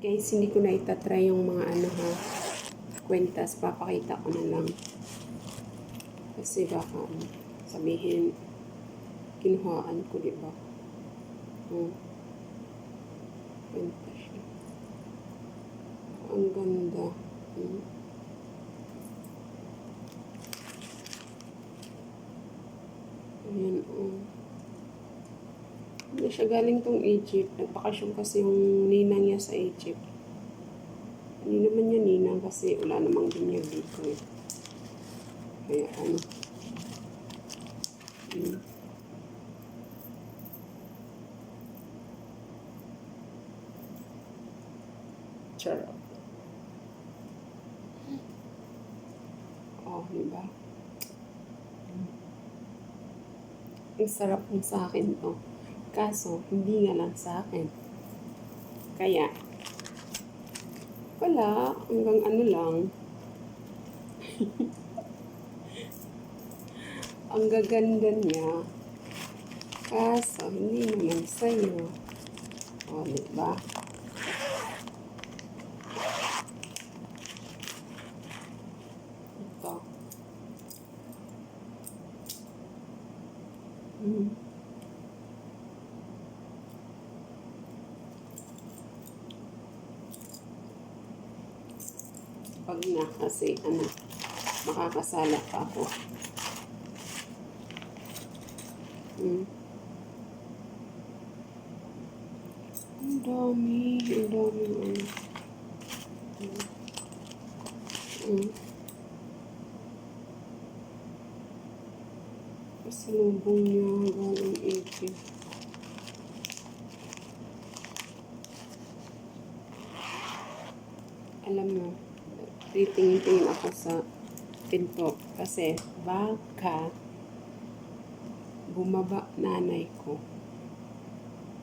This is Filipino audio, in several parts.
Guys, hindi ko na itatry yung mga ano ha, kwentas. Papakita ko na lang. Kasi baka sabihin, kinuhaan ko, diba? Kwenta siya. Ang ganda. Ayan, Hindi siya galing tong Egypt. Nagpakasyon kasi yung ninang niya sa Egypt. Hindi naman niya ninang kasi wala namang binyag dito eh. Kaya ano. Charot. Oh, diba? Ang sarap ng sa akin to. Kaso, hindi nga lang sa akin. Kaya, wala. Hanggang ano lang. Ang gaganda niya. Kaso, hindi naman sa'yo. O, diba? Ito. Pag na kasi ano, makakasala pa ako. Ang dami ano. Pasalubong niya galing Egypt. Alam mo, titingin-tingin ako sa pinto kasi baka bumaba nanay ko.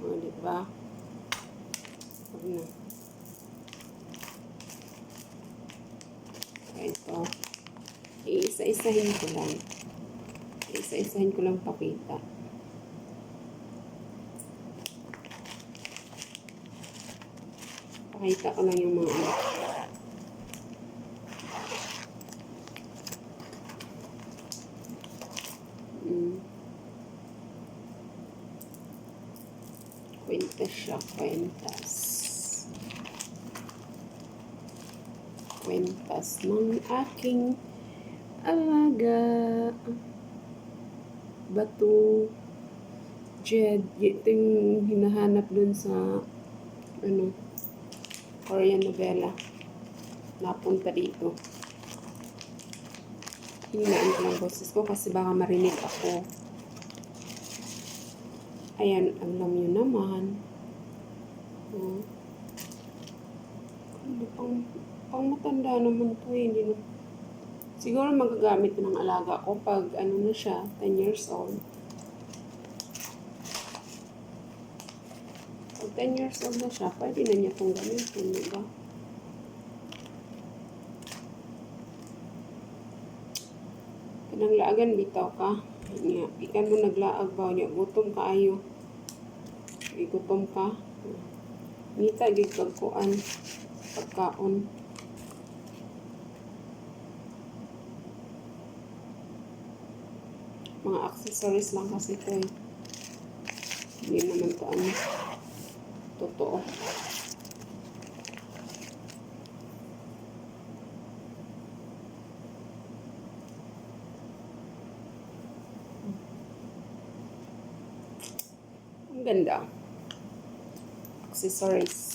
O, diba? Huwag na. Ito. Iisa-isahin ko lang. Iisa-isahin ko lang pakita. Pakita ko lang yung mga ano. Kwentas siya, kwentas. Kwentas ng aking alaga. Bato. Jed. Ito yung hinahanap dun sa ano, Korean novela. Napunta dito. Hinaan ko lang boses ko kasi baka marinig ako. Ayan, alam nyo naman. Pang matanda naman to eh. Hindi na. Siguro magagamit ng alaga ko pag ano na siya, 10 years old. Pag 10 years old na siya, pwede na niya itong gamitin, diba? Pinanglaagan, bitaw ka. Ikan mo naglaag ba niya. Gutom ka ayo. Gutom ka. Nita, gigagkuan. Pagkaon. Mga accessories lang kasi ito eh. Hindi naman ito ano. Totoo. Ang ganda. Accessories.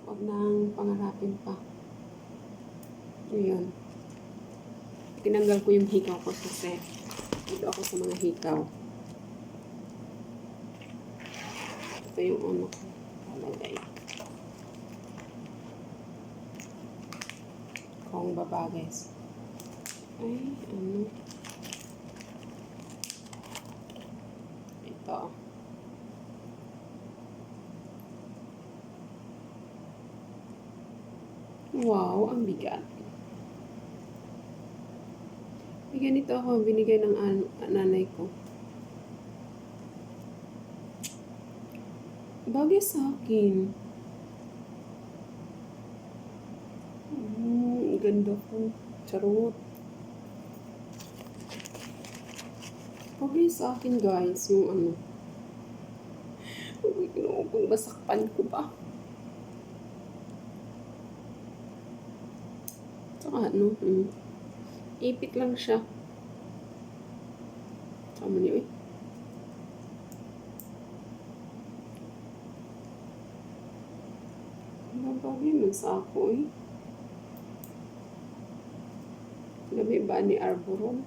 Huwag nang pangarapin pa. Yun. Tinanggal ko yung hikaw ko kasi dito ako sa mga hikaw. Ito yung ano ko. Palagay. Kung babagay. Ay, ano. Ito. Wow, ang bigat. May ganito ako, binigay ng nanay ko. Bagay sa akin. Ganda ko. Charot. Bagay sa akin guys, yung ano. Uy, kung masakpan ko ba? Saka ano, ipit lang siya. Sama niyo eh. Bagay man sa ako eh. Labi ba ni Arboron?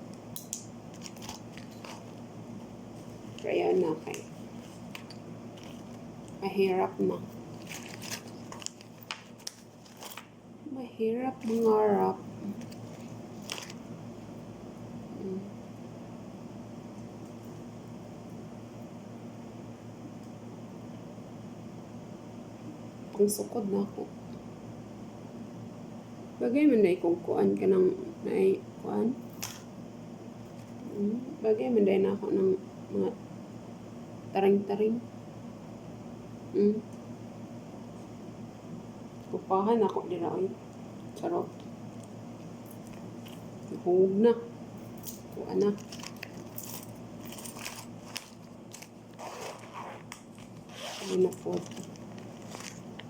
Kaya na kay. Mahirap na. Mahirap mangarap. Ang sukod na ako. Bagay man na kung kuan ka ng kuan. Bagay man na ako ng mga taring-taring. Kupahan ako dira oy. Charot. Huwag na. Kuan na. Ano na po.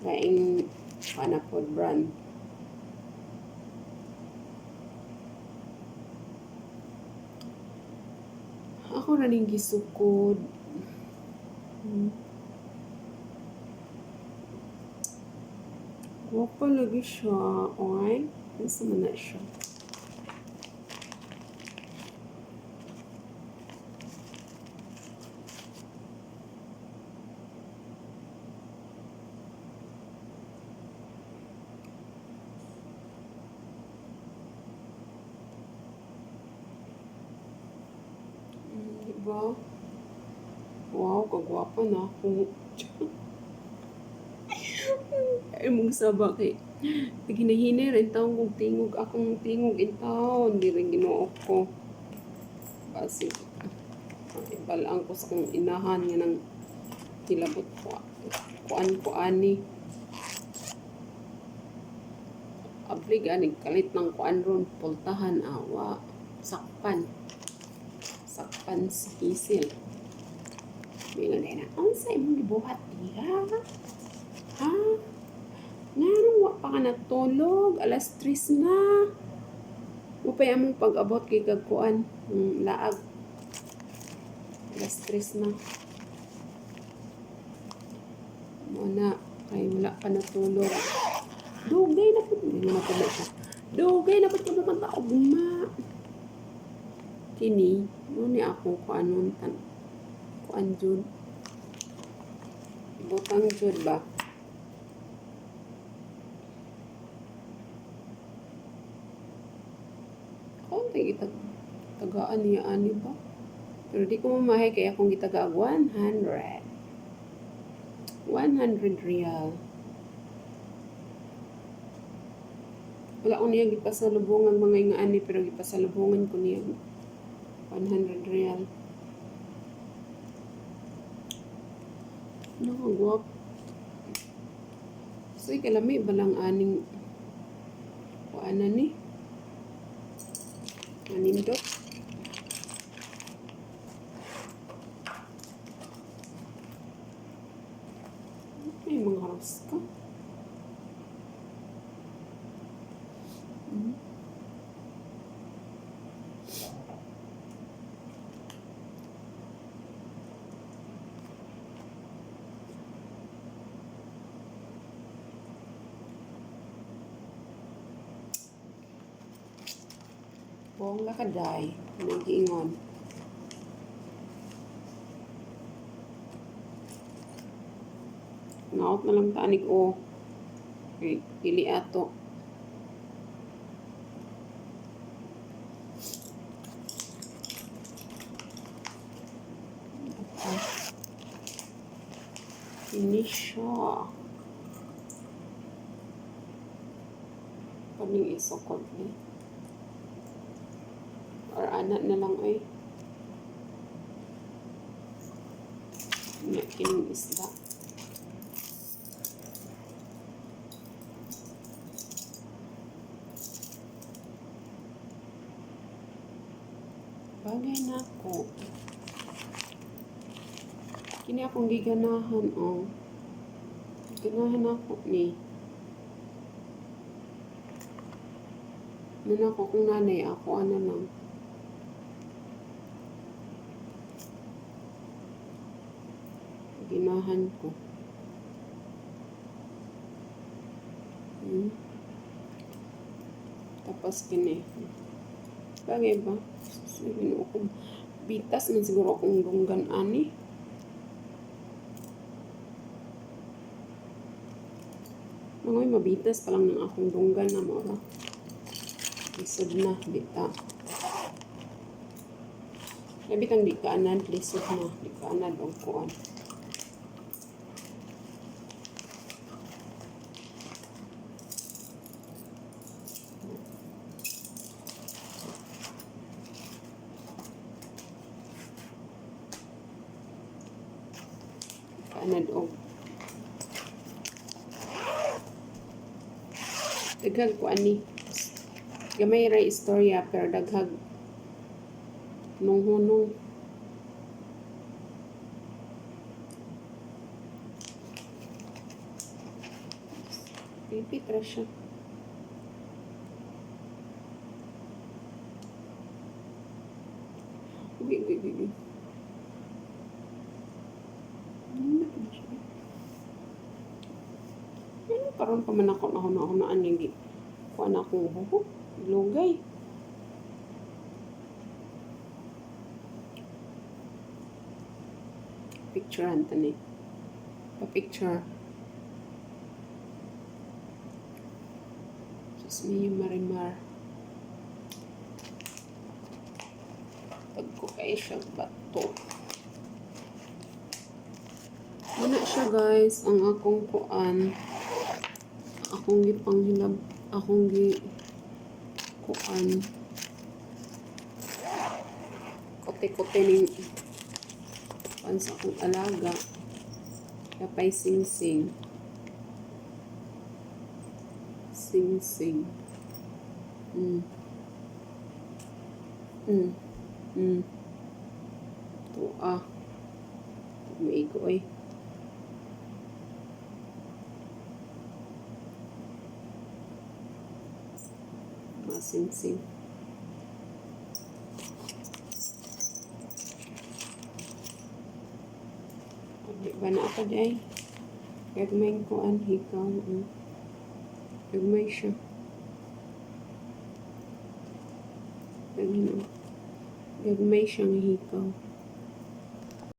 Laing kuan na po brand. Ako na ning gisukod. Wapa lagi siya. Okay? Nasa man na siya. Diba? Wow, kagwapa na ako. Ay mong sabak eh. Hinahinay rin taong kong tingog. Akong tingog in taon. Hindi rin ginoo ko. Kasi, ibalaan ko sa kong inahan nga ng hilabot ko. Kuan-kuani. Abli ganig kalit ng kuan ron. Pultahan awa. Sakpan. Sakpan sa kisil. Mingan na, ang sa imong gibuhat diha? Ha? Nga wa pa ka natulog, alas 3 na. Upay among pag-abot kay kagkuan, laag. Alas 3 na. Muna, kay wala pa natulog. Dugay na po, hindi na po siya. Dugay na po ka naman tao, guma. Kini, ni ako kuanon kuan jud. Butang jud ba? Konti kita tagaan niya ani ba? Pero di ko mamahay kaya akong gitaga 100. 100 real. Wala ko niya gipasalubongan mga nga ani pero gipasalubongan ko niya 100 real. Nakagwap. So, kalami balang aning kuana ni anindot. May mga haras ka. Buong lakaday, nag-iingon. Naot na lang tanig o. Okay, pili ato. Ini siya. Kaming isokod ni. Or anak na lang ay. Kining isda. ako. Kini akong giganahan, oh. Ganahan ako ni. Nana ko kung nanay ako, ano lang. Ginahan ko. Tapos kini. Bagay ba? Sabihin ko, bitas man siguro akong dunggan ani. Mangoy mabitas pa lang ng akong dunggan na mo ra. Lisod na, bita. Nabitang di kaanan, lisod na. Di kaanan o kuan. Kaanan o. Daghag ko ani. Gamay ra istorya pero daghag nung hunong. Repeat ra siya. Uy. Karon pa man ako nahunaan yung kuan akong buhok. Lugay. Picturean tani. Pa-picture. Diyos me yung marimar. Tagko kayo siya bato. Wala siya guys. Ang akong kuan. Akong gipanghilab. Akong kuan. Kote-kote ning kuan sa akong alaga. Kapay sing-sing. Sing-sing. Tua. Maigo eh. Masing-sing. Di ba na ako day? Gagmay ko an hikaw. Gagmay siya. Gagmay siyang hikaw.